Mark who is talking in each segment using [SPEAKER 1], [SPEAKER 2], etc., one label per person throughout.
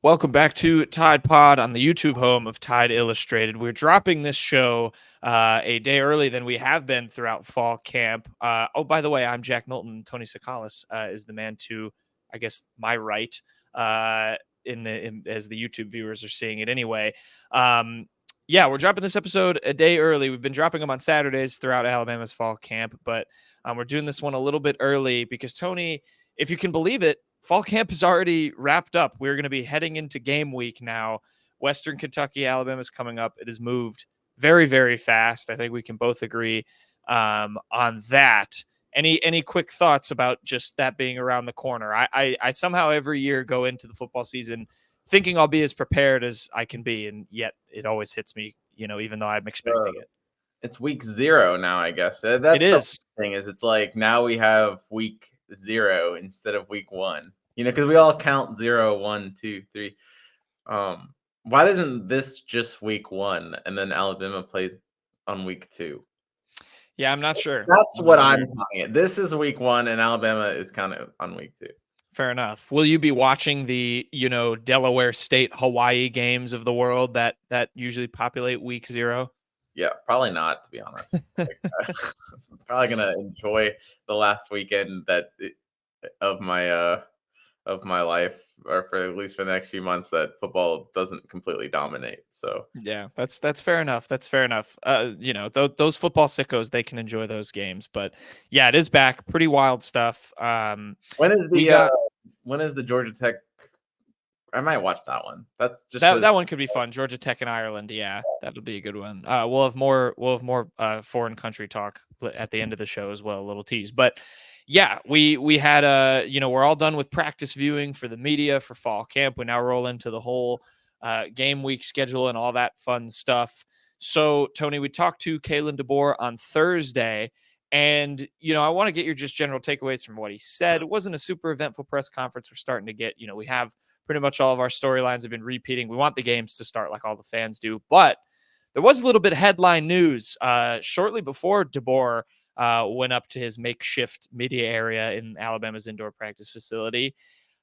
[SPEAKER 1] Welcome back to Tide Pod on the YouTube home of Tide Illustrated. We're dropping this show a day early than we have been throughout fall camp. By the way, I'm Jack Knowlton. Tony Sakalis is the man to, I guess, my right as the YouTube viewers are seeing it anyway. Yeah, we're dropping this episode a day early. We've been dropping them on Saturdays throughout Alabama's fall camp, but we're doing this one a little bit early because, Tony, if you can believe it, fall camp is already wrapped up. We're going to be heading into game week now. Western Kentucky, Alabama is coming up. It has moved very, very fast. I think we can both agree on that. Any quick thoughts about just that being around the corner? I somehow every year go into the football season thinking I'll be as prepared as I can be, and yet it always hits me, even though I'm expecting it.
[SPEAKER 2] It's week 0 now, I guess. That's
[SPEAKER 1] it is.
[SPEAKER 2] The thing is, it's like now we have week 0 instead of week 1. Because we all count 0, 1, 2, 3. Why doesn't this just week 1 and then Alabama plays on week 2?
[SPEAKER 1] Yeah, I'm not sure.
[SPEAKER 2] That's what I'm calling it. This is week 1 and Alabama is kind of on week 2.
[SPEAKER 1] Fair enough. Will you be watching the, Delaware State, Hawaii games of the world that usually populate week 0?
[SPEAKER 2] Yeah, probably not, to be honest. I'm probably gonna enjoy the last weekend of my life, or for at least for the next few months, that football doesn't completely dominate. So
[SPEAKER 1] yeah, that's fair enough. That's fair enough. Those football sickos, they can enjoy those games, but yeah, it is back. Pretty wild stuff.
[SPEAKER 2] When is the Georgia Tech? I might watch that one. That's just
[SPEAKER 1] that one could be fun. Georgia Tech and Ireland. Yeah, that'll be a good one. We'll have more foreign country talk at the end of the show as well. A little tease, but yeah, we had we're all done with practice viewing for the media for fall camp. We now roll into the whole game week schedule and all that fun stuff. So Tony, we talked to Kalen DeBoer on Thursday. And, I want to get your just general takeaways from what he said. It wasn't a super eventful press conference. We're starting to get, we have pretty much all of our storylines have been repeating. We want the games to start like all the fans do. But there was a little bit of headline news shortly before DeBoer went up to his makeshift media area in Alabama's indoor practice facility.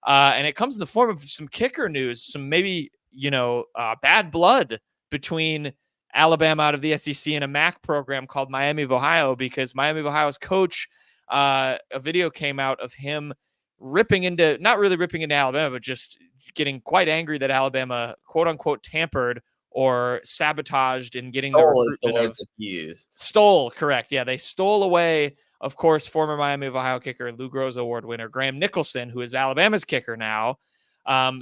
[SPEAKER 1] And it comes in the form of some kicker news, some maybe, bad blood between Alabama out of the SEC and a MAC program called Miami of Ohio, because Miami of Ohio's coach, a video came out of him not really ripping into Alabama, but just getting quite angry that Alabama, quote unquote, tampered or sabotaged in getting the recruitment stole. Correct. Yeah. They stole away, of course, former Miami of Ohio kicker, Lou Groza Award winner, Graham Nicholson, who is Alabama's kicker now.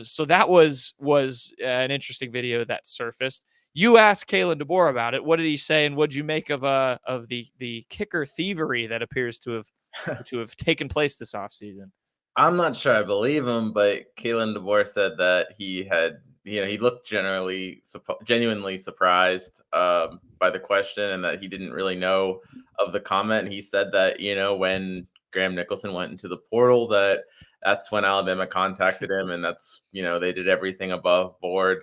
[SPEAKER 1] So that was an interesting video that surfaced. You asked Kalen DeBoer about it. What did he say, and what did you make of the kicker thievery that appears to have taken place this offseason?
[SPEAKER 2] I'm not sure I believe him, but Kalen DeBoer said that he had, he looked genuinely surprised by the question, and that he didn't really know of the comment. And he said that, when Graham Nicholson went into the portal, that's when Alabama contacted him, and that's, they did everything above board.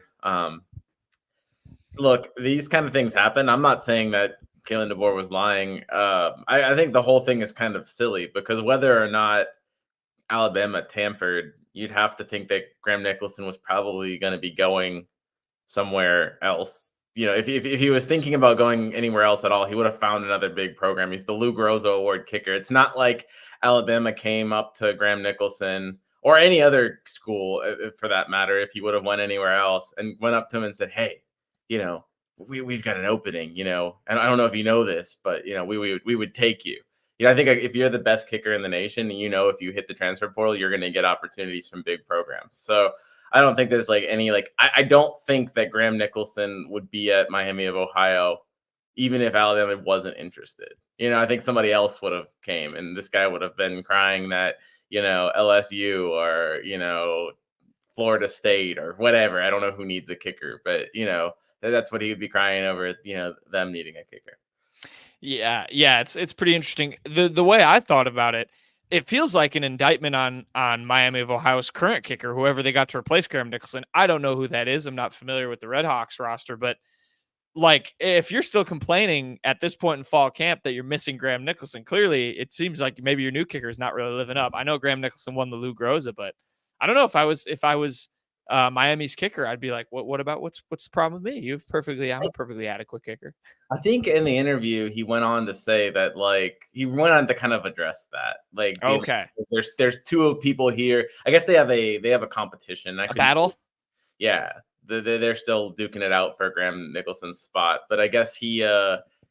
[SPEAKER 2] Look, these kind of things happen. I'm not saying that Kalen DeBoer was lying. I think the whole thing is kind of silly, because whether or not Alabama tampered, you'd have to think that Graham Nicholson was probably going to be going somewhere else. If he was thinking about going anywhere else at all, he would have found another big program. He's the Lou Groza Award kicker. It's not like Alabama came up to Graham Nicholson, or any other school for that matter, if he would have went anywhere else, and went up to him and said, hey, we've got an opening, and I don't know if you know this, but, we would take you. I think if you're the best kicker in the nation, if you hit the transfer portal, you're going to get opportunities from big programs. So I don't think there's I don't think that Graham Nicholson would be at Miami of Ohio, even if Alabama wasn't interested. I think somebody else would have came, and this guy would have been crying that, LSU or, Florida State or whatever. I don't know who needs a kicker, but, that's what he would be crying over, them needing a kicker.
[SPEAKER 1] Yeah, it's pretty interesting. The way I thought about it, it feels like an indictment on Miami of Ohio's current kicker, whoever they got to replace Graham Nicholson. I don't know who that is. I'm not familiar with the Red Hawks roster, but if you're still complaining at this point in fall camp that you're missing Graham Nicholson, clearly it seems like maybe your new kicker is not really living up. I know Graham Nicholson won the Lou Groza, but I don't know if I was Miami's kicker, I'd be like, what about what's the problem with me? I'm a perfectly adequate kicker.
[SPEAKER 2] I think in the interview he went on to say that like he went on to kind of address that, like being
[SPEAKER 1] Okay.
[SPEAKER 2] there's two people here. I guess they have a competition. I
[SPEAKER 1] A
[SPEAKER 2] couldn't.
[SPEAKER 1] battle?
[SPEAKER 2] Yeah, they're still duking it out for Graham Nicholson's spot. But I guess he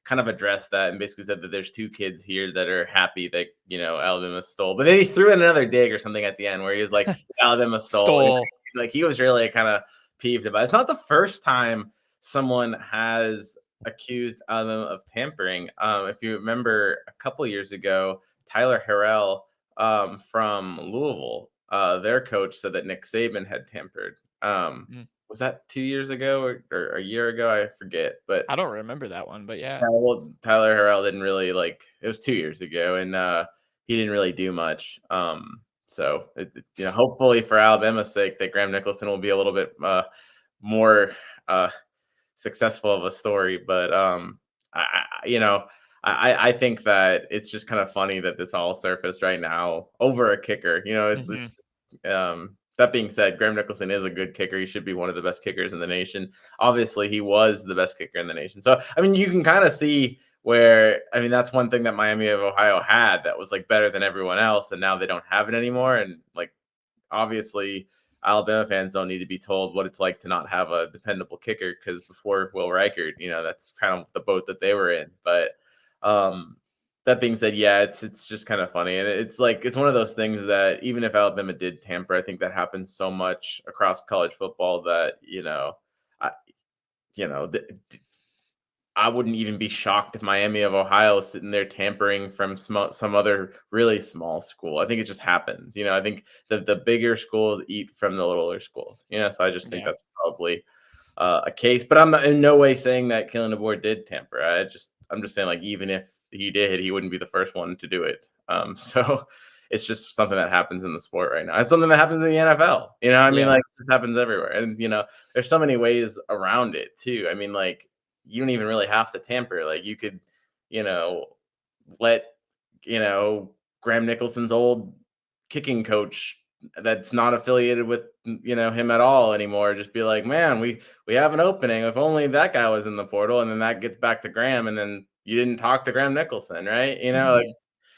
[SPEAKER 2] kind of addressed that and basically said that there's two kids here that are happy that Alabama stole. But then he threw in another dig or something at the end where he was like Alabama stole. And,
[SPEAKER 1] Stole.
[SPEAKER 2] like he was really kind of peeved about it. It's not the first time someone has accused Alabama of tampering. If you remember a couple years ago, Tyler Harrell from Louisville, their coach said that Nick Saban had tampered.
[SPEAKER 1] Mm.
[SPEAKER 2] Was that 2 years ago or a year ago? I forget, but
[SPEAKER 1] I don't remember that one, but yeah.
[SPEAKER 2] well, Tyler Harrell didn't really it was 2 years ago, and he didn't really do much. So hopefully for Alabama's sake, that Graham Nicholson will be a little bit more successful of a story. But I think that it's just kind of funny that this all surfaced right now over a kicker. That being said, Graham Nicholson is a good kicker. He should be one of the best kickers in the nation. Obviously, he was the best kicker in the nation. So, I mean, you can kind of see where, I mean, that's one thing that Miami of Ohio had that was like better than everyone else. And now they don't have it anymore. And like, obviously, Alabama fans don't need to be told what it's like to not have a dependable kicker because before Will Reichert, that's kind of the boat that they were in. But that being said, yeah, it's just kind of funny, and it's one of those things that even if Alabama did tamper, I think that happens so much across college football that I I wouldn't even be shocked if Miami of Ohio is sitting there tampering from some other really small school. I think it just happens. I think the bigger schools eat from the littler schools. So I just think
[SPEAKER 1] Yeah.
[SPEAKER 2] that's probably a case. But I'm not in no way saying that Kalen DeBoer did tamper. I'm just saying like even if he did, he wouldn't be the first one to do it. So it's just something that happens in the sport right now. It's something that happens in the NFL. I mean, like it just happens everywhere. And there's so many ways around it too. I mean, like you don't even really have to tamper. Like you could, let Graham Nicholson's old kicking coach that's not affiliated with him at all anymore just be like, man, we have an opening, if only that guy was in the portal, and then that gets back to Graham, and then you didn't talk to Graham Nicholson, right? Like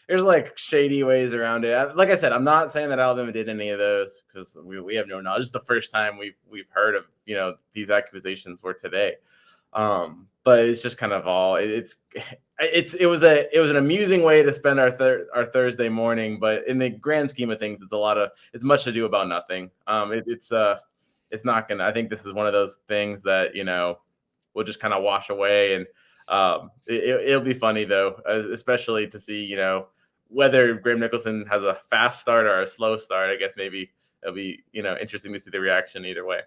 [SPEAKER 2] there's like shady ways around it. Like I said, I'm not saying that Alabama did any of those because we have no knowledge. This is the first time we've heard of these accusations were today. But it's just kind of all it was an amusing way to spend our Thursday morning, but in the grand scheme of things, it's much ado about nothing. It's not gonna. I think this is one of those things that will just kind of wash away, and it'll be funny though, especially to see whether Graham Nicholson has a fast start or a slow start. I guess maybe it'll be interesting to see the reaction either way.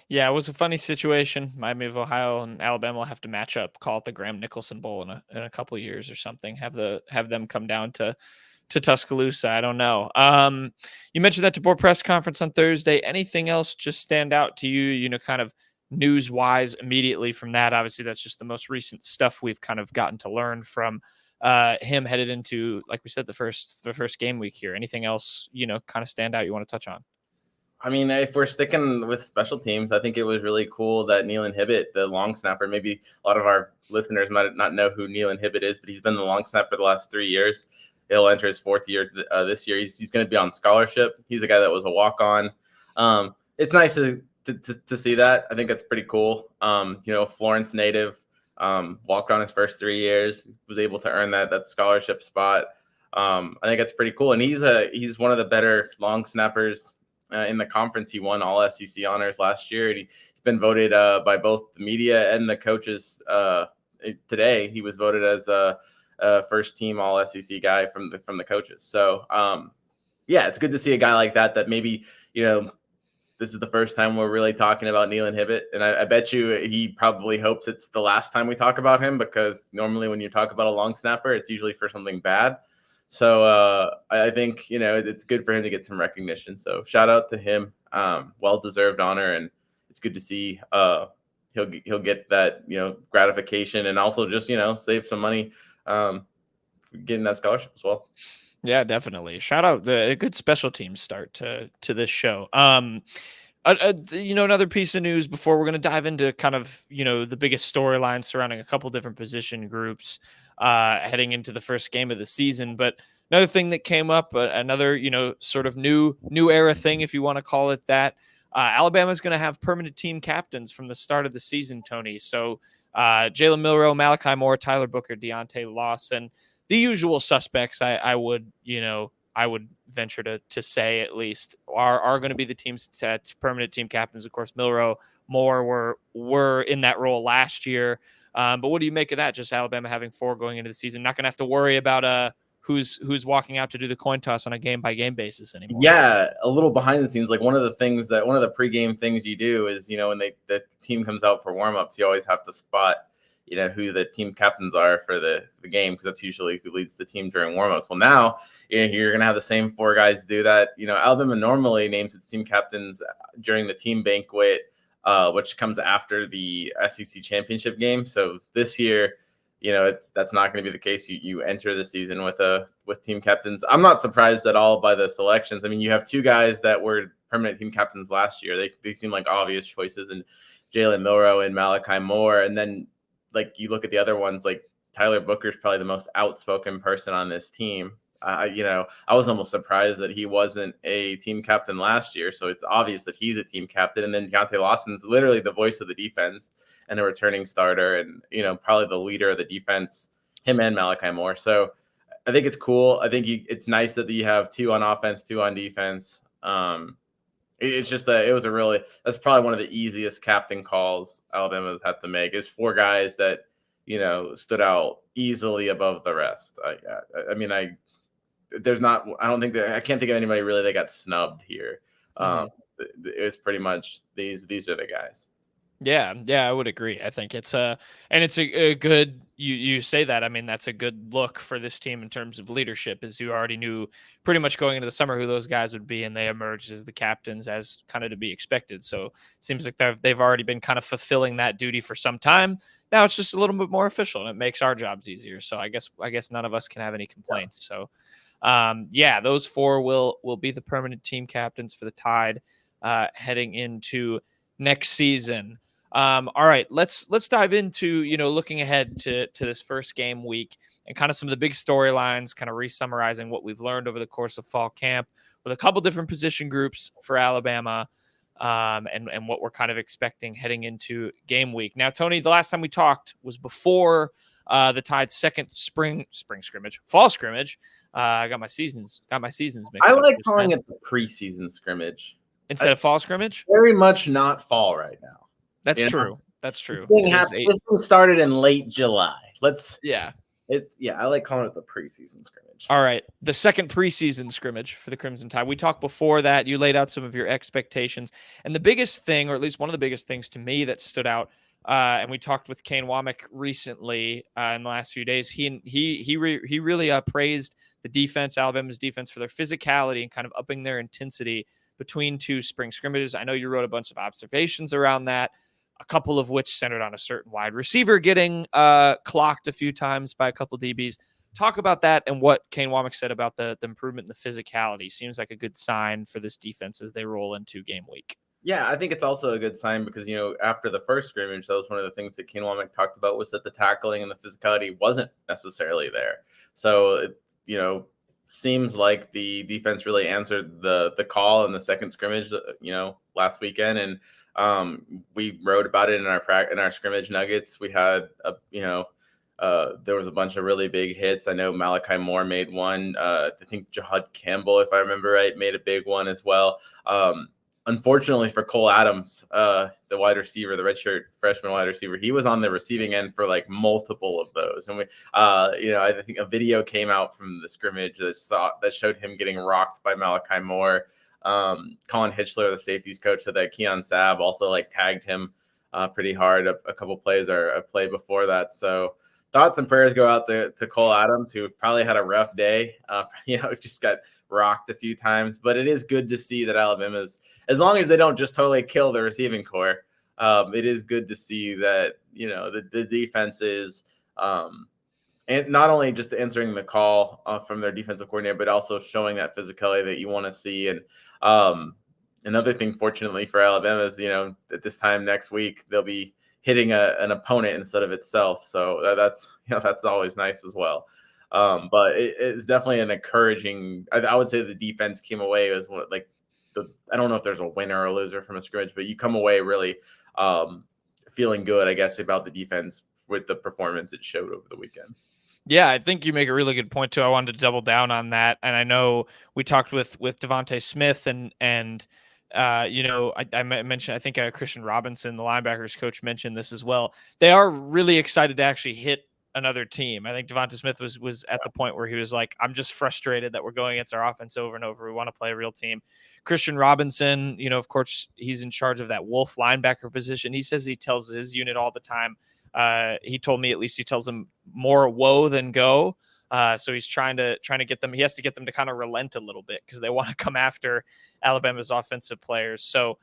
[SPEAKER 1] Yeah, it was a funny situation. Miami of Ohio and Alabama will have to match up, call it the Graham Nicholson Bowl in a couple of years or something. Have them come down to Tuscaloosa. I don't know. You mentioned that DeBoer press conference on Thursday. Anything else just stand out to you? Kind of news wise immediately from that. Obviously, that's just the most recent stuff we've kind of gotten to learn from him headed into, like we said, the first game week here. Anything else kind of stand out you want to touch on?
[SPEAKER 2] I mean, if we're sticking with special teams, I think it was really cool that Neil Hibbett, the long snapper, maybe a lot of our listeners might not know who Neil Hibbett is, but he's been the long snapper the last 3 years. He'll enter his fourth year this year. He's going to be on scholarship. He's a guy that was a walk-on. It's nice to see that. I think that's pretty cool. Florence native, walked on his first 3 years, was able to earn that scholarship spot. I think that's pretty cool. And he's one of the better long snappers in the conference. He won all SEC honors last year. And he's been voted by both the media and the coaches. Today, he was voted as a first team all SEC guy from the coaches. So, yeah, it's good to see a guy like that maybe, this is the first time we're really talking about Neil Hibbett. And I bet you he probably hopes it's the last time we talk about him, because normally when you talk about a long snapper, it's usually for something bad. So I think, it's good for him to get some recognition. So shout out to him. Well-deserved honor. And it's good to see he'll get that, gratification, and also just, save some money getting that scholarship as well.
[SPEAKER 1] Yeah, definitely. Shout out a good special teams start to this show. Another piece of news before we're going to dive into kind of, the biggest storyline surrounding a couple different position groups heading into the first game of the season. But another thing that came up, another, sort of new era thing, if you want to call it that. Alabama's going to have permanent team captains from the start of the season, Tony. So Jalen Milroe, Malachi Moore, Tyler Booker, Deontay Lawson, the usual suspects. I would venture to say at least are going to be the team's permanent team captains. Of course, Milroe, Moore were in that role last year. But what do you make of that? Just Alabama having 4 going into the season, not going to have to worry about who's walking out to do the coin toss on a game by game basis anymore.
[SPEAKER 2] Yeah, a little behind the scenes. Like one of the pregame things you do is, when the team comes out for warmups, you always have to spot, who the team captains are for the game, because that's usually who leads the team during warmups. Well, now you're going to have the same 4 guys do that. Alabama normally names its team captains during the team banquet, which comes after the SEC championship game. So this year, that's not going to be the case. You enter the season with team captains. I'm not surprised at all by the selections. I mean, you have 2 guys that were permanent team captains last year. They seem like obvious choices, and Jalen Milroe and Malachi Moore. And then, like, you look at the other ones, like Tyler Booker's probably the most outspoken person on this team. I was almost surprised that he wasn't a team captain last year. So it's obvious that he's a team captain. And then Deontay Lawson's literally the voice of the defense and a returning starter, and probably the leader of the defense, him and Malachi Moore. So I think it's cool. I think it's nice that you have 2 on offense, 2 on defense. It's just that that's probably one of the easiest captain calls Alabama's had to make, is 4 guys that stood out easily above the rest. I can't think of anybody really that got snubbed here. It was pretty much these are the guys.
[SPEAKER 1] Yeah, I would agree. I think it's and it's a good, you say that. I mean, that's a good look for this team in terms of leadership, as you already knew pretty much going into the summer who those guys would be, and they emerged as the captains, as kind of to be expected. So it seems like they've already been kind of fulfilling that duty for some time. Now it's just a little bit more official, and it makes our jobs easier. So I guess none of us can have any complaints. So those 4 will be the permanent team captains for the Tide heading into next season. All right, let's dive into, looking ahead to this first game week and kind of some of the big storylines, kind of re-summarizing what we've learned over the course of fall camp with a couple different position groups for Alabama, and what we're kind of expecting heading into game week. Now, Tony, the last time we talked was before the Tide's second fall scrimmage. I got my seasons mixed
[SPEAKER 2] I
[SPEAKER 1] up.
[SPEAKER 2] like calling it the preseason scrimmage
[SPEAKER 1] instead of fall scrimmage.
[SPEAKER 2] Very much not fall right now.
[SPEAKER 1] That's true. That's true.
[SPEAKER 2] This thing started in late July.
[SPEAKER 1] I
[SPEAKER 2] like calling it the preseason scrimmage.
[SPEAKER 1] All right. The second preseason scrimmage for the Crimson Tide. We talked before that. You laid out some of your expectations. And the biggest thing, or at least one of the biggest things to me that stood out, and we talked with Kane Womack recently in the last few days, he really praised the defense, Alabama's defense, for their physicality and kind of upping their intensity between 2 spring scrimmages. I know you wrote a bunch of observations around that, a couple of which centered on a certain wide receiver getting clocked a few times by a couple DBs. Talk about that and what Kane Womack said about the improvement in the physicality. Seems like a good sign for this defense as they roll into game week.
[SPEAKER 2] Yeah, I think it's also a good sign because, after the first scrimmage, that was one of the things that Kane Womack talked about, was that the tackling and the physicality wasn't necessarily there. So, seems like the defense really answered the call in the second scrimmage, last weekend. And we wrote about it in our scrimmage nuggets. We had there was a bunch of really big hits. I know Malachi Moore made one. I think Jahad Campbell, if I remember right, made a big one as well. Unfortunately for Cole Adams, the wide receiver, the redshirt freshman wide receiver, he was on the receiving end for like multiple of those. And I think a video came out from the scrimmage that showed him getting rocked by Malachi Moore. Colin Hitchler, the safeties coach, said that Keon Sabb also tagged him pretty hard a couple plays or a play before that. So thoughts and prayers go out to Cole Adams, who probably had a rough day. Just got rocked a few times. But it is good to see that Alabama's, as long as they don't just totally kill the receiving core, it is good to see that the defense is and not only just answering the call from their defensive coordinator, but also showing that physicality that you want to see. And another thing, fortunately for Alabama, is at this time next week they'll be hitting an opponent instead of itself. So that's always nice as well. But it's definitely an encouraging. I would say the defense came away as one like I don't know if there's a winner or a loser from a scrimmage, but you come away really feeling good, I guess, about the defense with the performance it showed over the weekend.
[SPEAKER 1] Yeah, I think you make a really good point too. I wanted to double down on that, and I know we talked with Devontae Smith and I mentioned, I think Christian Robinson, the linebackers coach, mentioned this as well. They are really excited to actually hit another team. I think Devontae Smith was at the point where he was like, I'm just frustrated that we're going against our offense over and over. We want to play a real team. Christian Robinson, of course, he's in charge of that Wolf linebacker position. He says he tells his unit all the time. He told me, at least he tells them more woe than go. So he's trying to get them. He has to get them to kind of relent a little bit because they want to come after Alabama's offensive players. So,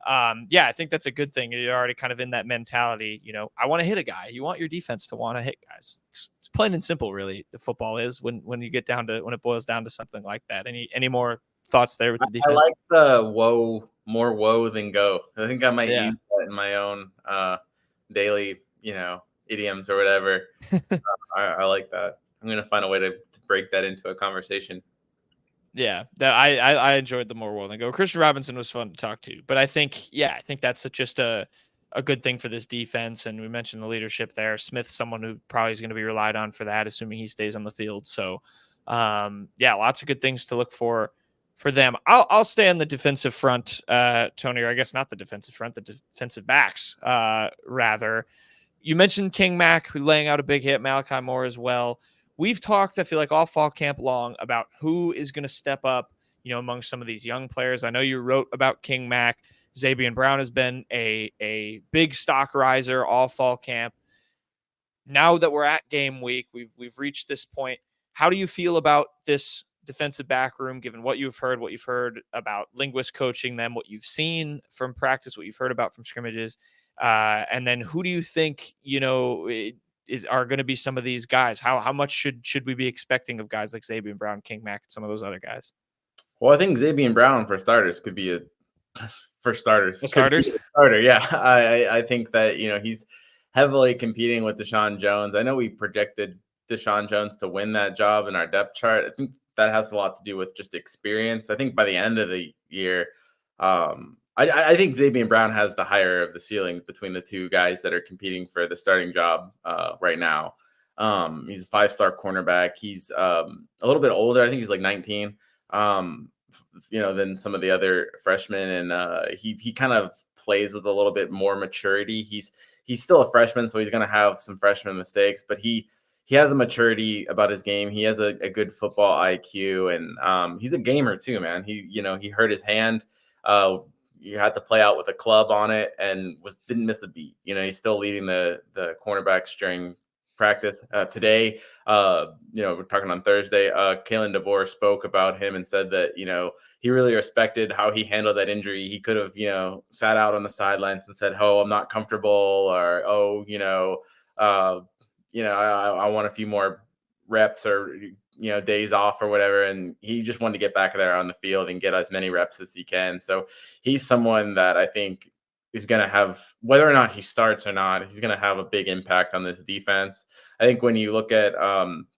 [SPEAKER 1] I think that's a good thing. You're already kind of in that mentality. I want to hit a guy. You want your defense to want to hit guys. It's plain and simple, really. The football is when you get down to when it boils down to something like that. Any more thoughts there with the defense?
[SPEAKER 2] I like the more woe than go. I think I might use that in my own daily, idioms or whatever. I like that. I'm gonna find a way to break that into a conversation.
[SPEAKER 1] Yeah, that I enjoyed the more woe than go. Christian Robinson was fun to talk to, but I think that's just a good thing for this defense. And we mentioned the leadership there. Smith, someone who probably is going to be relied on for that, assuming he stays on the field. So, lots of good things to look for them. I'll stay on the defensive front, Tony, or I guess not the defensive front, the defensive backs, rather. You mentioned King Mack laying out a big hit, Malachi Moore as well. We've talked, I feel like, all fall camp long about who is going to step up, among some of these young players. I know you wrote about King Mack. Zabian Brown has been a big stock riser all fall camp. Now that we're at game week, we've reached this point. How do you feel about this defensive back room, given what you've heard about linguist coaching them, what you've seen from practice, what you've heard about from scrimmages, and then who do you think are going to be some of these guys? How much should we be expecting of guys like Zabian Brown, King Mack, and some of those other guys?
[SPEAKER 2] Well, I think Zabian Brown for starters could be for starters.
[SPEAKER 1] Starters?
[SPEAKER 2] Starter, yeah. I think that he's heavily competing with Deshaun Jones. I know we projected Deshaun Jones to win that job in our depth chart. I think that has a lot to do with just experience. I think by the end of the year, I think Zabian Brown has the higher of the ceiling between the two guys that are competing for the starting job right now. He's a 5-star cornerback. He's a little bit older. I think he's like 19. Than some of the other freshmen, and he kind of plays with a little bit more maturity. He's still a freshman, so he's going to have some freshman mistakes, but he has a maturity about his game. He has a good football IQ, and he's a gamer too, man. He hurt his hand. You had to play out with a club on it, and didn't miss a beat. He's still leading the cornerbacks during practice today. We're talking on Thursday. Kalen DeBoer spoke about him and said that he really respected how he handled that injury. He could have sat out on the sidelines and said, "Oh, I'm not comfortable," or "Oh, I want a few more reps or days off or whatever." And he just wanted to get back there on the field and get as many reps as he can. So he's someone that I think is going to have, whether or not he starts or not, he's going to have a big impact on this defense. I think when you look at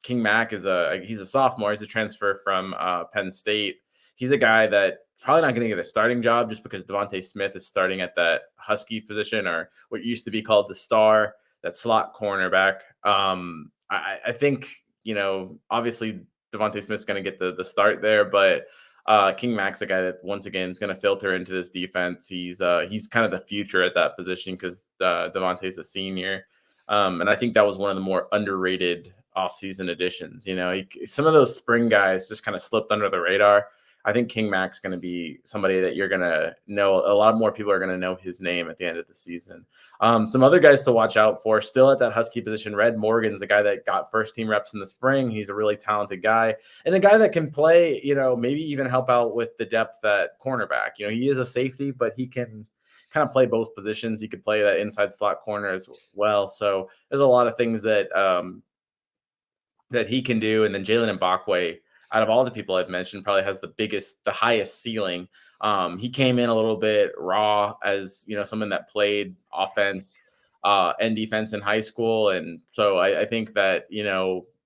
[SPEAKER 2] King Mack, he's a sophomore. He's a transfer from Penn State. He's a guy that probably not going to get a starting job just because Devontae Smith is starting at that Husky position, or what used to be called the star, that slot cornerback. I think, obviously Devontae Smith's going to get the start there, but King Mack's a guy that once again is going to filter into this defense. He's kind of the future at that position because Devontae's a senior, and I think that was one of the more underrated offseason additions. Some of those spring guys just kind of slipped under the radar. I think King Mack's going to be somebody that you're going to know. A lot more people are going to know his name at the end of the season. Some other guys to watch out for still at that Husky position. Red Morgan's a guy that got first team reps in the spring. He's a really talented guy and a guy that can play, maybe even help out with the depth at cornerback. He is a safety, but he can kind of play both positions. He could play that inside slot corner as well. So there's a lot of things that he can do. And then Jalen Mbakwe, out of all the people I've mentioned, probably has the highest ceiling. He came in a little bit raw as someone that played offense and defense in high school, and so I think that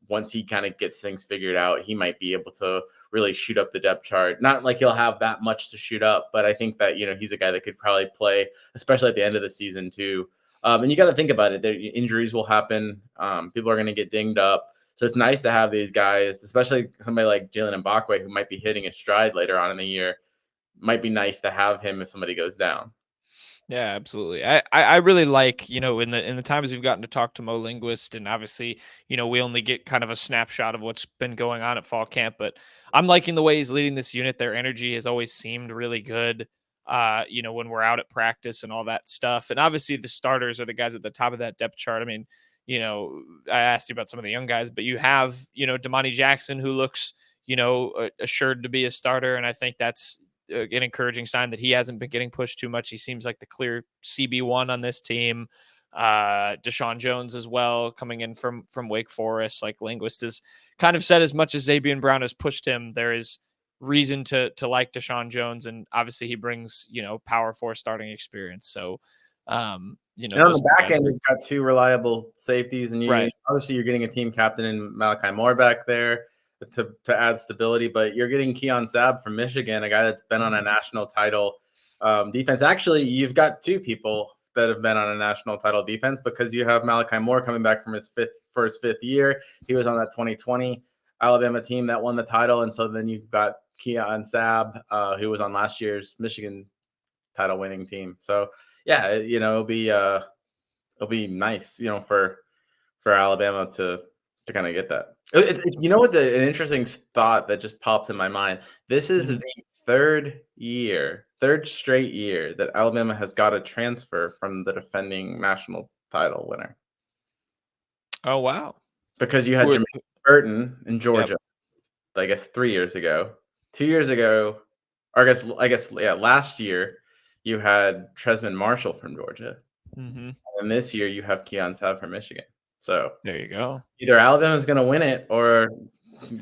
[SPEAKER 2] once he kind of gets things figured out, he might be able to really shoot up the depth chart. Not like he'll have that much to shoot up, but I think that he's a guy that could probably play, especially at the end of the season too. And you got to think about it. Injuries will happen. People are going to get dinged up. So it's nice to have these guys, especially somebody like Jalen Mbakwe, who might be hitting his stride later on in the year. Might be nice to have him if somebody goes down.
[SPEAKER 1] Yeah, absolutely. I really like, in the times we've gotten to talk to Mo Linguist, and obviously, we only get kind of a snapshot of what's been going on at fall camp, but I'm liking the way he's leading this unit. Their energy has always seemed really good. When we're out at practice and all that stuff. And obviously the starters are the guys at the top of that depth chart. I mean, I asked you about some of the young guys, but you have, Damani Jackson, who looks, assured to be a starter. And I think that's an encouraging sign that he hasn't been getting pushed too much. He seems like the clear CB1 on this team. Deshaun Jones as well, coming in from Wake Forest. Like Linguist has kind of said, as much as Xavier Brown has pushed him, there is reason to like Deshaun Jones, and obviously he brings power force starting experience. So
[SPEAKER 2] and on the back end, you've got two reliable safeties, and obviously you're getting a team captain in Malachi Moore back there to add stability, but you're getting Keon Sabb from Michigan, a guy that's been on a national title defense. Actually, you've got two people that have been on a national title defense, because you have Malachi Moore coming back from his fifth year. He was on that 2020 Alabama team that won the title, and so then you've got Keon Sabb, who was on last year's Michigan title winning team. So yeah, it'll be nice, for Alabama to kind of get that. What an interesting thought that just popped in my mind. This is the third straight year that Alabama has got a transfer from the defending national title winner.
[SPEAKER 1] Oh, wow.
[SPEAKER 2] Because you had Jermaine Burton in Georgia, I guess 3 years ago. 2 years ago, or I guess last year you had Tresman Marshall from Georgia. And this year you have Keon Sabb from Michigan. So
[SPEAKER 1] there you go.
[SPEAKER 2] Either Alabama's going to win it, or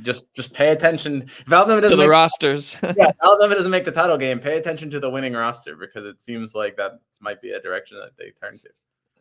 [SPEAKER 2] just pay attention. If Alabama doesn't
[SPEAKER 1] to the rosters,
[SPEAKER 2] if Alabama doesn't make the title game, pay attention to the winning roster, because it seems like that might be a direction that they turn to.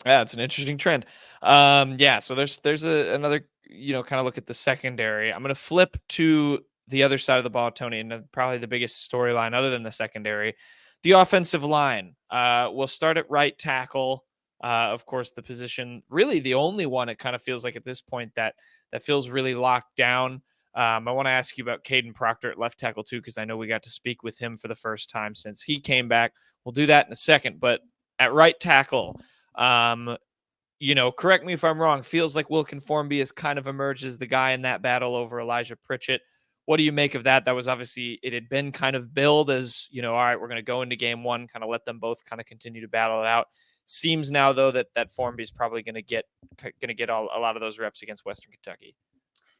[SPEAKER 1] Yeah, it's an interesting trend. So there's another kind of look at the secondary. I'm going to flip to the other side of the ball, Tony, and probably the biggest storyline other than the secondary, the offensive line. We'll start at right tackle. Of course, the position, really the only one it kind of feels like at this point that feels really locked down. I want to ask you about Kadyn Proctor at left tackle too, because I know we got to speak with him for the first time since he came back. We'll do that in a second. But at right tackle, correct me if I'm wrong, feels like Wilkin Formby has kind of emerged as the guy in that battle over Elijah Pritchett. What do you make of that? That was obviously, it had been kind of billed as, all right, we're going to go into game one, kind of let them both kind of continue to battle it out. Seems now, though, that Formby is probably going to get a lot of those reps against Western Kentucky.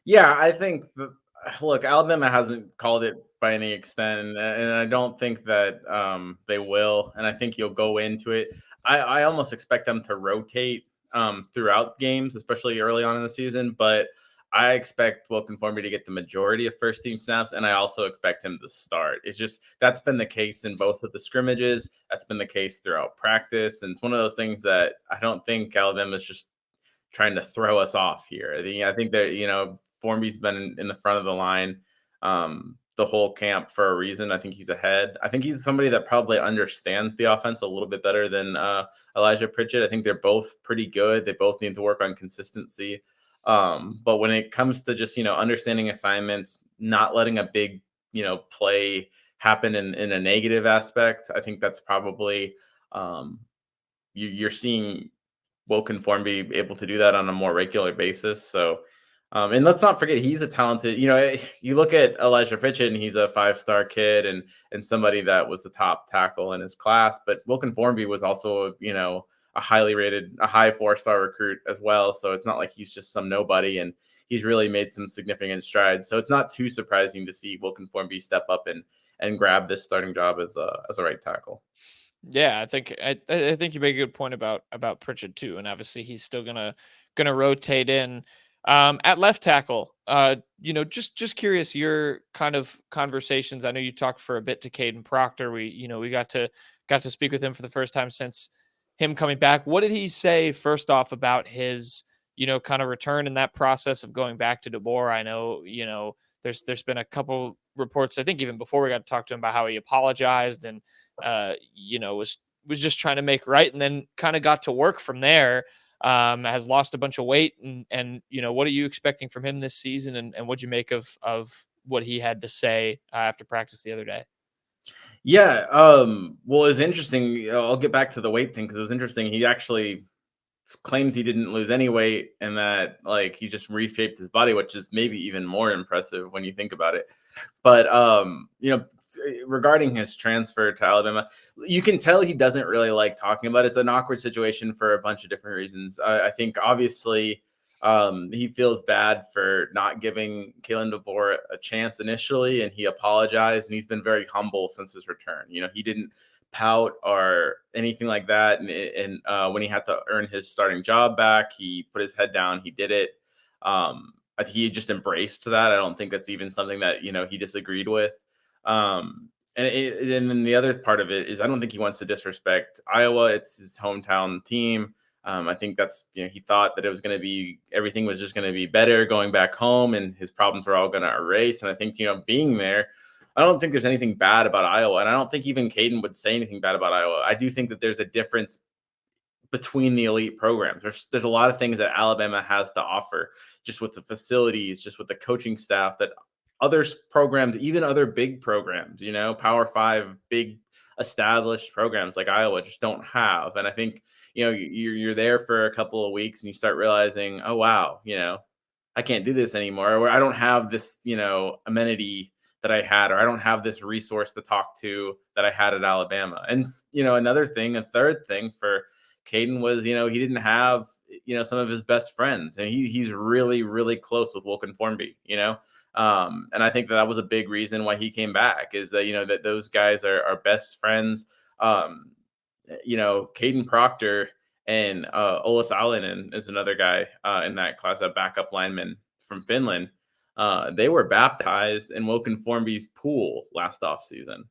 [SPEAKER 2] Yeah, I think look, Alabama hasn't called it by any extent, and I don't think that they will. And I think you'll go into it. I almost expect them to rotate throughout games, especially early on in the season. But I expect Wilkin Formby to get the majority of first team snaps, and I also expect him to start. It's just that's been the case in both of the scrimmages. That's been the case throughout practice, and it's one of those things that I don't think Alabama's just trying to throw us off here. I think that Formby's been in the front of the line the whole camp for a reason. I think he's ahead. I think he's somebody that probably understands the offense a little bit better than Elijah Pritchett. I think they're both pretty good. They both need to work on consistency. But when it comes to just, understanding assignments, not letting a big, play happen in a negative aspect, I think that's probably you're seeing Wilkin Formby able to do that on a more regular basis. So, and let's not forget, he's a talented, you look at Elijah Pritchett and he's a 5-star kid and somebody that was the top tackle in his class, but Wilkin Formby was also, a highly rated, a high 4-star recruit as well. So it's not like he's just some nobody, and he's really made some significant strides. So it's not too surprising to see Wilkin Formby step up and grab this starting job as a right tackle.
[SPEAKER 1] Yeah, I think you make a good point about Pritchett too, and obviously he's still gonna rotate in. At left tackle, just curious your kind of conversations. I know you talked for a bit to Kadyn Proctor. We got to speak with him for the first time since him coming back. What did he say first off about his, kind of return in that process of going back to DeBoer? I know, there's been a couple reports, I think even before we got to talk to him, about how he apologized and was just trying to make right, and then kind of got to work from there. Has lost a bunch of weight, and what are you expecting from him this season, and what'd you make of what he had to say after practice the other day?
[SPEAKER 2] Yeah. Well, it's interesting. I'll get back to the weight thing because it was interesting. He actually claims he didn't lose any weight and that like he just reshaped his body, which is maybe even more impressive when you think about it. But regarding his transfer to Alabama, you can tell he doesn't really like talking about it. It's an awkward situation for a bunch of different reasons. I think obviously he feels bad for not giving Kalen DeBoer a chance initially, and he apologized, and he's been very humble since his return. He didn't pout or anything like that. And when he had to earn his starting job back, he put his head down. He did it. I think he just embraced that. I don't think that's even something that he disagreed with. And then the other part of it is I don't think he wants to disrespect Iowa. It's his hometown team. I think that's he thought that everything was just going to be better going back home, and his problems were all going to erase. And I think being there, I don't think there's anything bad about Iowa, and I don't think even Kadyn would say anything bad about Iowa. I do think that there's a difference between the elite programs. There's a lot of things that Alabama has to offer, just with the facilities, just with the coaching staff, that other programs, even other big programs, Power 5, big established programs like Iowa just don't have. And I think you're there for a couple of weeks and you start realizing, oh wow, I can't do this anymore, or I don't have this amenity that I had, or I don't have this resource to talk to that I had at Alabama. And a third thing for Kadyn was he didn't have some of his best friends, and he's really really close with Wilkin Formby. And I think that was a big reason why he came back, is that that those guys are best friends. Kadyn Proctor and Olas Alonen is another guy in that class, a backup lineman from Finland. They were baptized in Wilkin Formby's pool last offseason,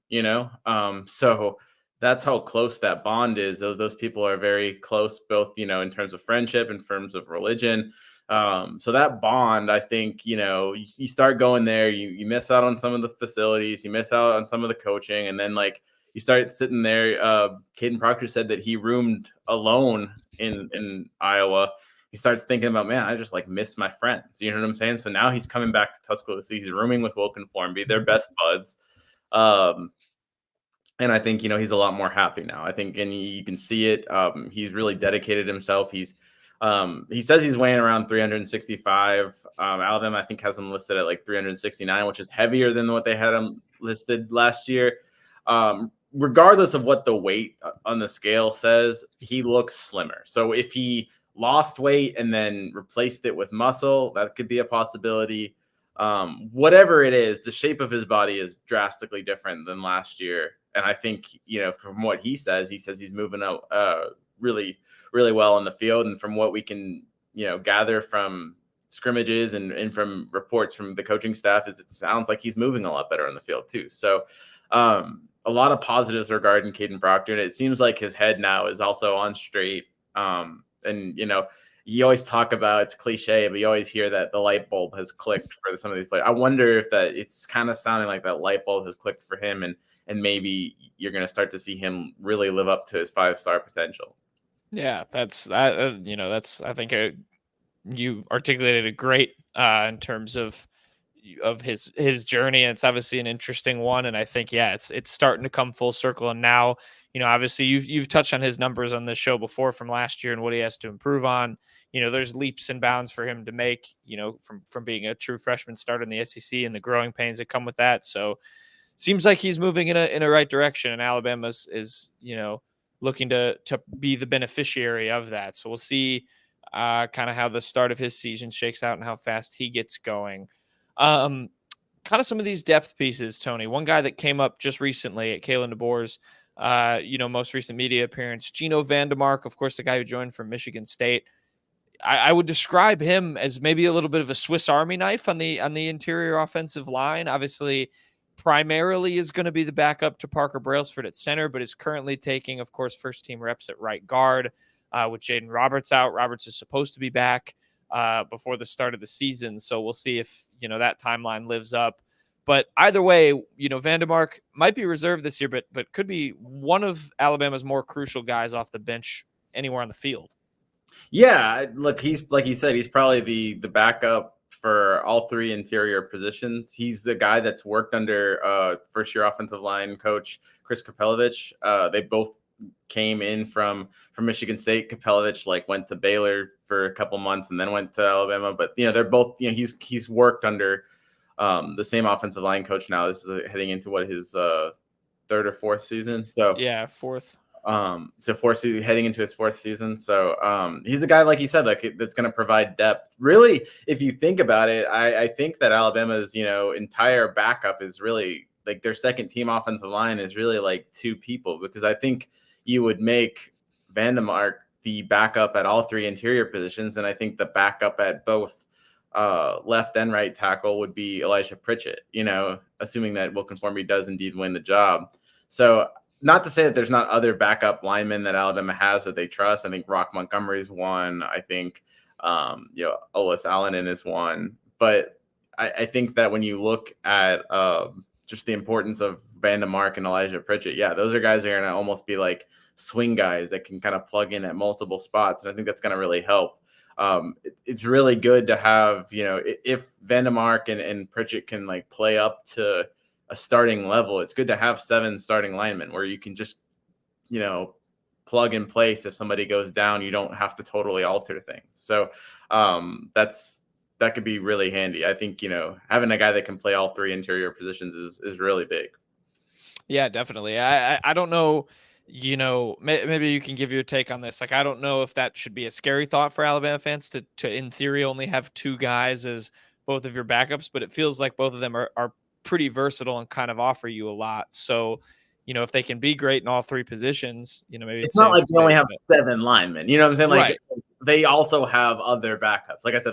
[SPEAKER 2] so that's how close that bond is. Those people are very close, both, in terms of friendship, in terms of religion. So that bond, I think, you start going there, you miss out on some of the facilities, you miss out on some of the coaching, and then like you start sitting there. Kadyn Proctor said that he roomed alone in Iowa. He starts thinking about, man, I just like miss my friends. You know what I'm saying? So now he's coming back to Tuscaloosa. He's rooming with Wilkin Formby. They're best buds. And I think, he's a lot more happy now. I think, and you can see it. He's really dedicated himself. He says he's weighing around 365. Alabama, I think, has him listed at like 369, which is heavier than what they had him listed last year. Regardless of what the weight on the scale says, he looks slimmer. So if he lost weight and then replaced it with muscle, that could be a possibility. Whatever it is, the shape of his body is drastically different than last year. And I think, from what he says he's moving out really, really well in the field. And from what we can, gather from scrimmages and from reports from the coaching staff, is it sounds like he's moving a lot better in the field too. So a lot of positives regarding Kadyn Proctor. And it seems like his head now is also on straight. And, you always talk about, it's cliche, but you always hear that the light bulb has clicked for some of these players. I wonder if that it's kind of sounding like that light bulb has clicked for him, and maybe you're going to start to see him really live up to his 5-star potential.
[SPEAKER 1] Yeah, that's that. I think you articulated it great in terms of his journey, and it's obviously an interesting one. And I think, yeah, it's starting to come full circle. And now, obviously you've touched on his numbers on this show before from last year and what he has to improve on. There's leaps and bounds for him to make, from being a true freshman starter in the SEC and the growing pains that come with that. So seems like he's moving in a right direction, and Alabama is looking to be the beneficiary of that. So we'll see kind of how the start of his season shakes out and how fast he gets going. Kind of some of these depth pieces, Tony. One guy that came up just recently at Kalen DeBoer's, most recent media appearance, Gino Vandemark, of course, the guy who joined from Michigan State. I would describe him as maybe a little bit of a Swiss Army knife on the interior offensive line. Obviously, primarily is going to be the backup to Parker Brailsford at center, but is currently taking, of course, first team reps at right guard with Jaden Roberts out. Roberts is supposed to be back before the start of the season, so we'll see if that timeline lives up. But either way, Vandemark might be reserved this year, but could be one of Alabama's more crucial guys off the bench anywhere on the field.
[SPEAKER 2] Yeah, look, he's like you said, he's probably the backup for all three interior positions. He's the guy that's worked under first year offensive line coach Chris Kapelovich. They both came in from Michigan State. Kapelovich went to Baylor for a couple months and then went to Alabama. But they're both he's worked under the same offensive line coach now. This is heading into his third or fourth season. So
[SPEAKER 1] yeah, fourth.
[SPEAKER 2] Heading into his fourth season. So he's a guy, like you said, that's going to provide depth. Really, if you think about it, I think that Alabama's entire backup is really their second team offensive line is really two people, because I think you would make Vandemark the backup at all three interior positions, and I think the backup at both left and right tackle would be Elijah Pritchett. Assuming that Will Conformity does indeed win the job. So. Not to say that there's not other backup linemen that Alabama has that they trust. I think Rock Montgomery's one. I think, Olis Allen is one. But I think that when you look at just the importance of Vandemark and Elijah Pritchett, yeah, those are guys that are going to almost be like swing guys that can kind of plug in at multiple spots. And I think that's going to really help. It's really good to have, if Vandemark and Pritchett can play up to a starting level, it's good to have 7 starting linemen where you can just, plug in place. If somebody goes down, you don't have to totally alter things. So that could be really handy. I think, having a guy that can play all 3 interior positions is really big.
[SPEAKER 1] Yeah, definitely. I don't know, maybe you can give your take on this. I don't know if that should be a scary thought for Alabama fans to in theory only have 2 guys as both of your backups, but it feels like both of them are pretty versatile and kind of offer you a lot. So, if they can be great in all 3 positions, maybe
[SPEAKER 2] it's not like they only have 7 linemen. You know what I'm saying?
[SPEAKER 1] Right.
[SPEAKER 2] They also have other backups. Like I said,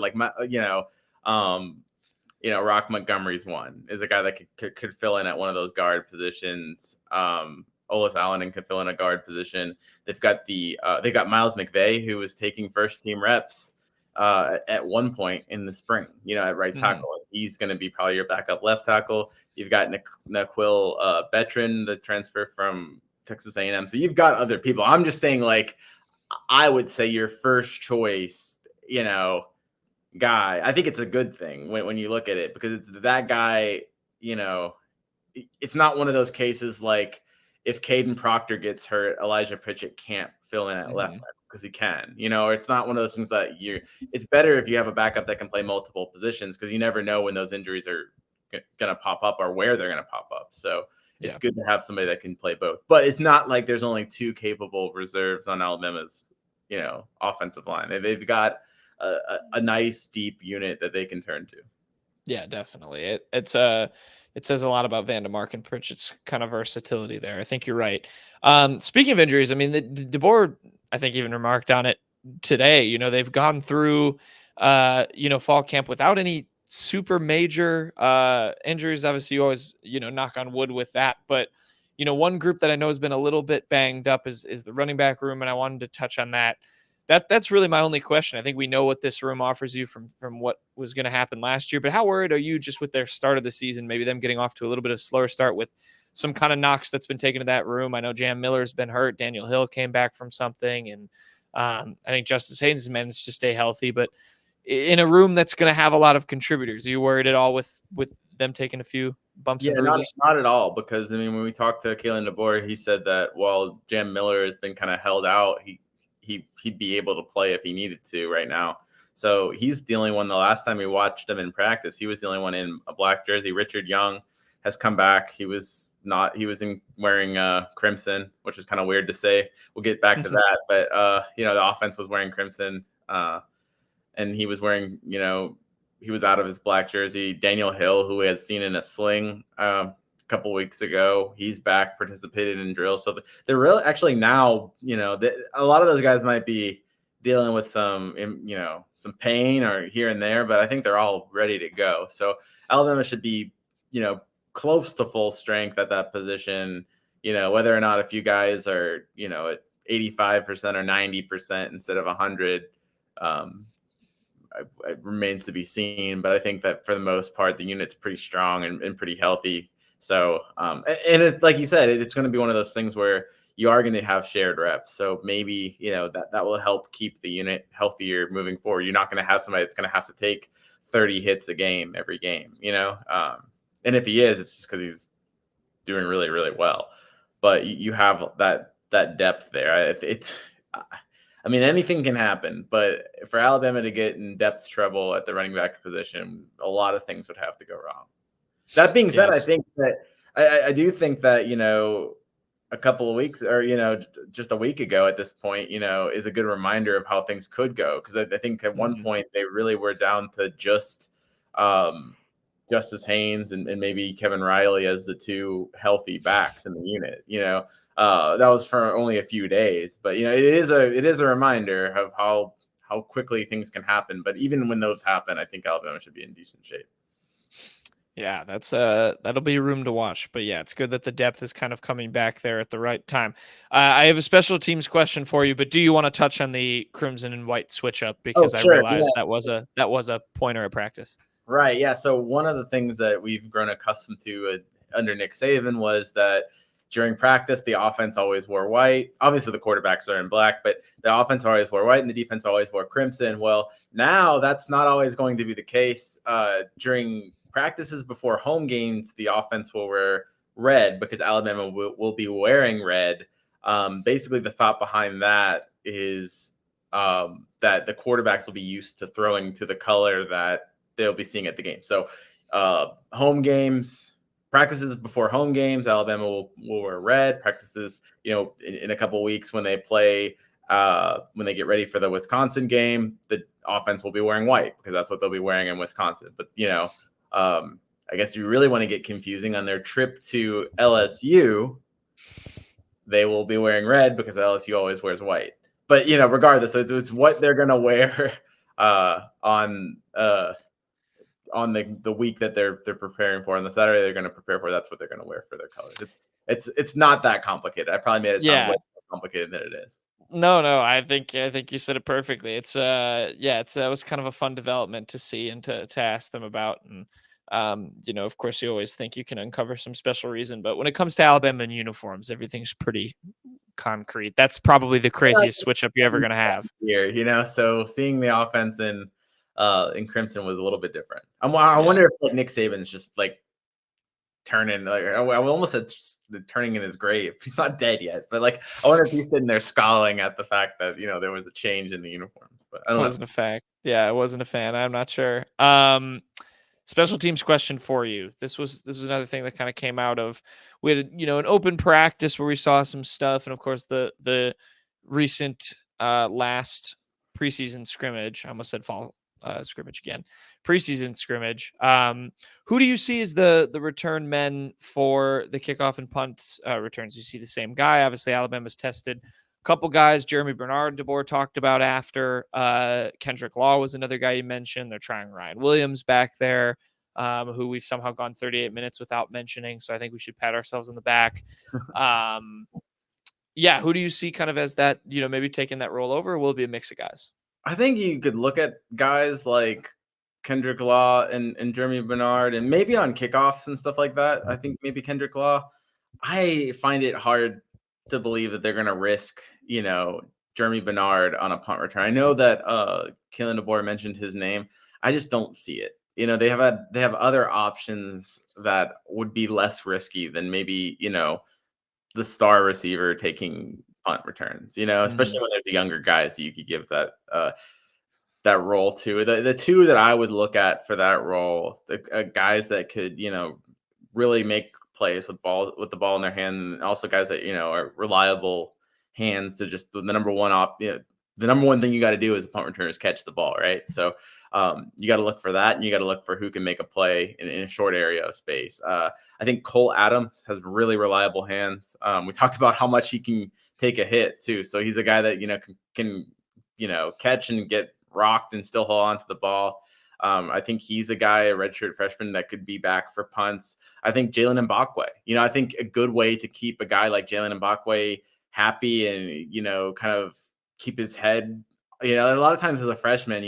[SPEAKER 2] Rock Montgomery's one is a guy that could fill in at one of those guard positions. Olis Allen could fill in a guard position. They've got they got Miles McVay, who was taking first team reps at one point in the spring, at right tackle. He's going to be probably your backup left tackle. You've got Naquil Betron, the transfer from Texas A&M. So you've got other people. I'm just saying, I would say your first choice, guy. I think it's a good thing when you look at it, because it's that guy, it's not one of those cases if Kadyn Proctor gets hurt, Elijah Pritchett can't fill in at left tackle, because he can. It's not one of those things that it's better if you have a backup that can play multiple positions, because you never know when those injuries are going to pop up or where they're going to pop up. So it's good to have somebody that can play both. But it's not like there's only 2 capable reserves on Alabama's, offensive line. They've got a nice deep unit that they can turn to.
[SPEAKER 1] Yeah, definitely. It says a lot about Vandemark and Pritchett's kind of versatility there. I think you're right. Speaking of injuries, I mean, the DeBoer, I think, even remarked on it today. They've gone through, fall camp without any super major injuries. Obviously, you always, knock on wood with that. But, one group that I know has been a little bit banged up is the running back room, and I wanted to touch on that. That's really my only question. I think we know what this room offers you from what was going to happen last year, but how worried are you just with their start of the season, maybe them getting off to a little bit of a slower start with some kind of knocks that's been taken to that room? I know Jam Miller's been hurt. Daniel Hill came back from something, and I think Justice Haynes has managed to stay healthy, but in a room that's going to have a lot of contributors, are you worried at all with them taking a few bumps and bruises?
[SPEAKER 2] Not at all, because, when we talked to Kalen DeBoer, he said that while Jam Miller has been kind of held out, he'd be able to play if he needed to right now. So he's the only one. The last time we watched him in practice, he was the only one in a black jersey. Richard Young has come back. He was wearing crimson, which is kind of weird to say. We'll get back to that. But, the offense was wearing crimson, and he was wearing, he was out of his black jersey. Daniel Hill, who we had seen in a sling couple weeks ago, he's back, participated in drills. So they're really actually now, a lot of those guys might be dealing with some some pain or here and there, but I think they're all ready to go. So Alabama should be close to full strength at that position. Whether or not a few guys are at 85% or 90% instead of 100. It remains to be seen, but I think that for the most part, the unit's pretty strong and pretty healthy. So, and it's like you said, it's going to be one of those things where you are going to have shared reps. So maybe, that will help keep the unit healthier moving forward. You're not going to have somebody that's going to have to take 30 hits a game every game, and if he is, it's just because he's doing really, really well. But you have that depth there. I mean, anything can happen, but for Alabama to get in depth trouble at the running back position, a lot of things would have to go wrong. That being said, I think that I do think that a couple of weeks or just a week ago at this point, is a good reminder of how things could go, because I think at one point they really were down to just Justice Haynes and maybe Kevin Riley as the two healthy backs in the unit. That was for only a few days, but it is a reminder of how quickly things can happen. But even when those happen, I think Alabama should be in decent shape.
[SPEAKER 1] Yeah, that'll be a room to watch. But yeah, it's good that the depth is kind of coming back there at the right time. I have a special teams question for you, but do you want to touch on the crimson and white switch up, because I realized that was a pointer at practice.
[SPEAKER 2] Right. Yeah. So one of the things that we've grown accustomed to under Nick Saban was that during practice, the offense always wore white. Obviously, the quarterbacks are in black, but the offense always wore white and the defense always wore crimson. Well, now that's not always going to be the case. During practices before home games, the offense will wear red because Alabama will be wearing red. Basically, the thought behind that is that the quarterbacks will be used to throwing to the color that they'll be seeing at the game. So home games, practices before home games, Alabama will wear red. Practices, in a couple of weeks when they play, when they get ready for the Wisconsin game, the offense will be wearing white because that's what they'll be wearing in Wisconsin. But, I guess you really want to get confusing on their trip to LSU, they will be wearing red because LSU always wears white. But, regardless, it's what they're going to wear on the week that they're preparing for. On the Saturday they're going to prepare for, that's what they're going to wear for their colors. It's not that complicated. I probably made it sound way more complicated than it is.
[SPEAKER 1] No, I think you said it perfectly. It was kind of a fun development to see and to ask them about. And of course you always think you can uncover some special reason, but when it comes to Alabama and uniforms, everything's pretty concrete. That's probably the craziest switch up you're ever going to have
[SPEAKER 2] here. So seeing the offense in crimson was a little bit different. I wonder if like Nick Saban's just like turning, like I almost said turning in his grave. He's not dead yet, but like I wonder if he's sitting there scowling at the fact that there was a change in the uniform. But I don't know.
[SPEAKER 1] Wasn't a fact. Yeah, I wasn't a fan. I'm not sure. Special teams question for you. This was another thing that kind of came out of, we had an open practice where we saw some stuff, and of course the recent last preseason scrimmage. I almost said fall scrimmage again. Preseason scrimmage. Who do you see as the return men for the kickoff and punt returns? You see the same guy. Obviously, Alabama's tested a couple guys. Jeremy Bernard, DeBoer talked about after. Kendrick Law was another guy you mentioned. They're trying Ryan Williams back there, who we've somehow gone 38 minutes without mentioning. So I think we should pat ourselves on the back. Yeah, who do you see kind of as that, maybe taking that role over, or will it be a mix of guys?
[SPEAKER 2] I think you could look at guys like Kendrick Law and Jeremy Bernard, and maybe on kickoffs and stuff like that. I think maybe Kendrick Law. I find it hard to believe that they're going to risk, Jeremy Bernard on a punt return. I know that Kalen DeBoer mentioned his name. I just don't see it. They have other options that would be less risky than maybe, the star receiver taking punt returns, especially when there's the younger guys you could give that role to. The two that I would look at for that role, the guys that could, really make plays with the ball in their hand, and also guys that, are reliable hands to just the number one the number one thing you got to do as a punt returner is catch the ball, right? So you got to look for that, and you got to look for who can make a play in a short area of space. I think Cole Adams has really reliable hands. We talked about how much he can take a hit too. So he's a guy that, can catch and get rocked and still hold on to the ball. I think he's a guy, a redshirt freshman, that could be back for punts. I think Jalen Mbakwe, I think a good way to keep a guy like Jalen Mbakwe happy and, kind of keep his head, a lot of times as a freshman,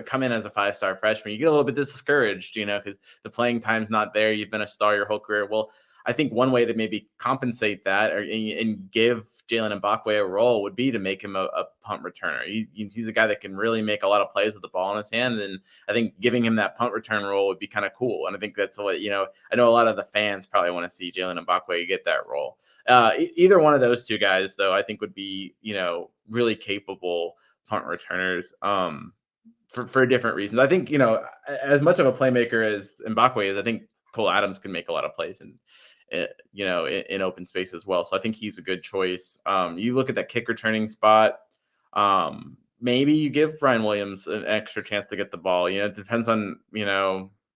[SPEAKER 2] come in as a 5-star freshman, you get a little bit discouraged, because the playing time's not there. You've been a star your whole career. Well, I think one way to maybe compensate that and give Jalen Mbakwe a role would be to make him a punt returner. He's a guy that can really make a lot of plays with the ball in his hand, and I think giving him that punt return role would be kind of cool. And I think that's what I know a lot of the fans probably want to see Jalen Mbakwe get that role. Either one of those two guys, though, I think would be really capable punt returners. For different reasons. I think as much of a playmaker as Mbakwe is, I think Cole Adams can make a lot of plays in open space as well. So I think he's a good choice. You look at that kick returning spot. Maybe you give Brian Williams an extra chance to get the ball. It depends on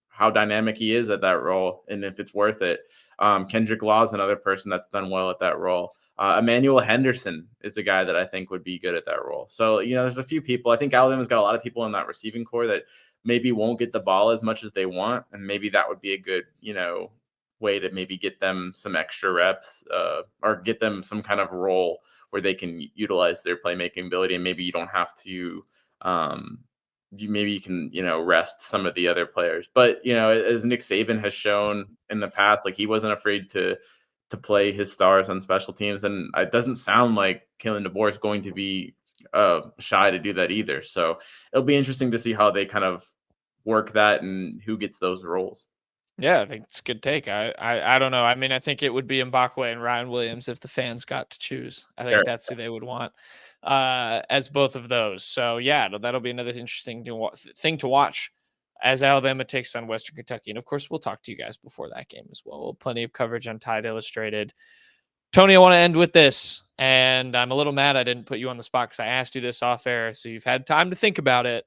[SPEAKER 2] how dynamic he is at that role and if it's worth it. Kendrick Law is another person that's done well at that role. Emmanuel Henderson is a guy that I think would be good at that role. So there's a few people. I think Alabama's got a lot of people in that receiving core that maybe won't get the ball as much as they want, and maybe that would be a good way to maybe get them some extra reps or get them some kind of role where they can utilize their playmaking ability, and maybe you don't have to you can rest some of the other players. But as Nick Saban has shown in the past, like, he wasn't afraid to play his stars on special teams, and it doesn't sound like Kalen DeBoer is going to be shy to do that either. So it'll be interesting to see how they kind of work that and who gets those roles.
[SPEAKER 1] Yeah, I think it's a good take. I don't know. I mean, I think it would be Mbakwe and Ryan Williams if the fans got to choose. I think that's who they would want as both of those. So yeah, that'll be another interesting thing to watch as Alabama takes on Western Kentucky. And of course, we'll talk to you guys before that game as well. Plenty of coverage on Tide Illustrated. Tony, I want to end with this, and I'm a little mad I didn't put you on the spot because I asked you this off air, so you've had time to think about it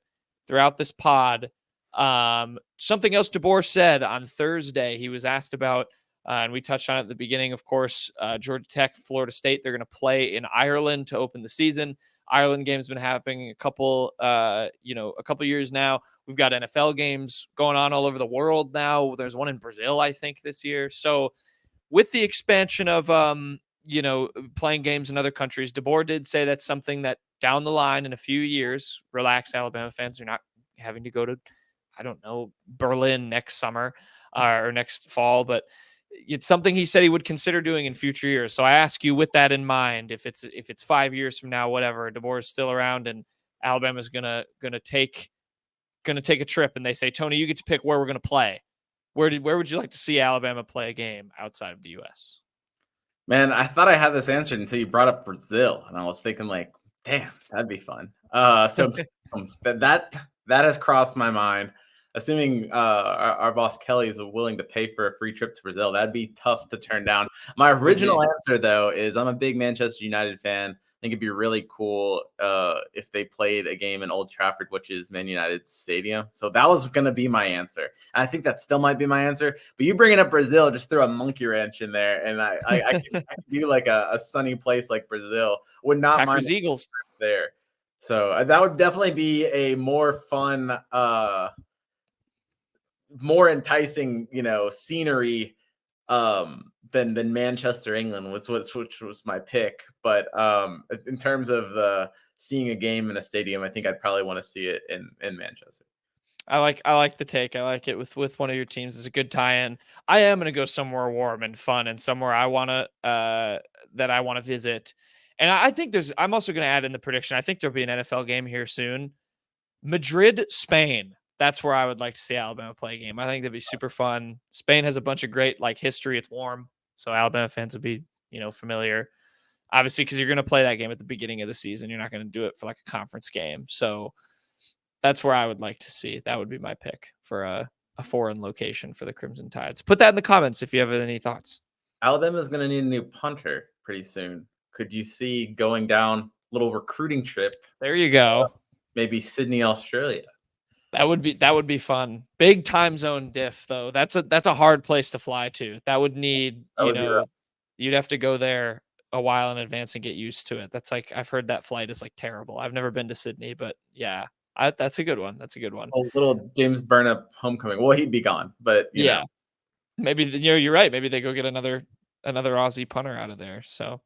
[SPEAKER 1] throughout this pod. Something else DeBoer said on Thursday, he was asked about, and we touched on it at the beginning, of course, Georgia Tech, Florida State, they're going to play in Ireland to open the season. Ireland games been happening a couple years now. We've got NFL games going on all over the world now. There's one in Brazil, I think, this year. So with the expansion of, playing games in other countries, DeBoer did say that's something that down the line in a few years, relax, Alabama fans, you're not having to go to, I don't know, Berlin next summer or next fall, but it's something he said he would consider doing in future years. So I ask you, with that in mind, if it's 5 years from now, whatever, DeBoer is still around and Alabama's gonna take a trip, and they say, Tony, you get to pick where we're gonna play. Where would you like to see Alabama play a game outside of the U.S.?
[SPEAKER 2] Man, I thought I had this answered until you brought up Brazil, and I was thinking, like, damn, that'd be fun. So that has crossed my mind. Assuming our boss Kelly is willing to pay for a free trip to Brazil, that'd be tough to turn down. My original answer, though, is I'm a big Manchester United fan. I think it'd be really cool if they played a game in Old Trafford, which is Man United's stadium. So that was going to be my answer. And I think that still might be my answer. But you bringing up Brazil, just throw a monkey wrench in there, and I can do like a sunny place like Brazil. Would not
[SPEAKER 1] Packers
[SPEAKER 2] mind
[SPEAKER 1] Eagles
[SPEAKER 2] there. So that would definitely be a more fun, more enticing, scenery than Manchester, England, which was my pick. But in terms of seeing a game in a stadium, I think I'd probably want to see it in Manchester.
[SPEAKER 1] I like the take. I like it with one of your teams. It's a good tie-in. I am going to go somewhere warm and fun and somewhere I want to visit. And I think I'm also going to add in the prediction. I think there'll be an NFL game here soon. Madrid, Spain. That's where I would like to see Alabama play a game. I think that'd be super fun. Spain has a bunch of great history. It's warm, so Alabama fans would be familiar. Obviously, because you're going to play that game at the beginning of the season. You're not going to do it for like a conference game. So that's where I would like to see. That would be my pick for a foreign location for the Crimson Tides. Put that in the comments if you have any thoughts.
[SPEAKER 2] Alabama's going to need a new punter pretty soon. Could you see going down a little recruiting trip?
[SPEAKER 1] There you go.
[SPEAKER 2] Maybe Sydney, Australia.
[SPEAKER 1] That would be fun. Big time zone diff though. That's a hard place to fly to. That would need, you'd have to go there a while in advance and get used to it. That's like, I've heard that flight is like terrible. I've never been to Sydney, but yeah, that's a good one. That's a good one.
[SPEAKER 2] A little James Burnip homecoming. Well, he'd be gone, but you
[SPEAKER 1] Yeah.
[SPEAKER 2] know.
[SPEAKER 1] Maybe, you're right. Maybe they go get another Aussie punter out of there. So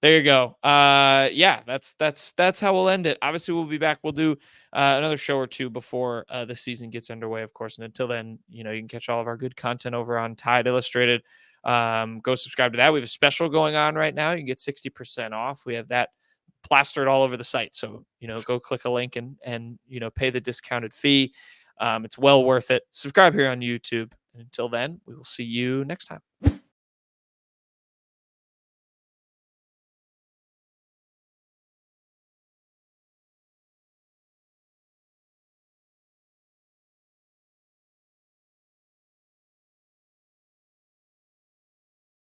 [SPEAKER 1] there you go. Yeah, that's how we'll end it. Obviously, we'll be back. We'll do another show or two before the season gets underway, of course. And until then, you can catch all of our good content over on Tide Illustrated. Go subscribe to that. We have a special going on right now. You can get 60% off. We have that plastered all over the site. So, go click a link and pay the discounted fee. It's well worth it. Subscribe here on YouTube. And until then, we will see you next time.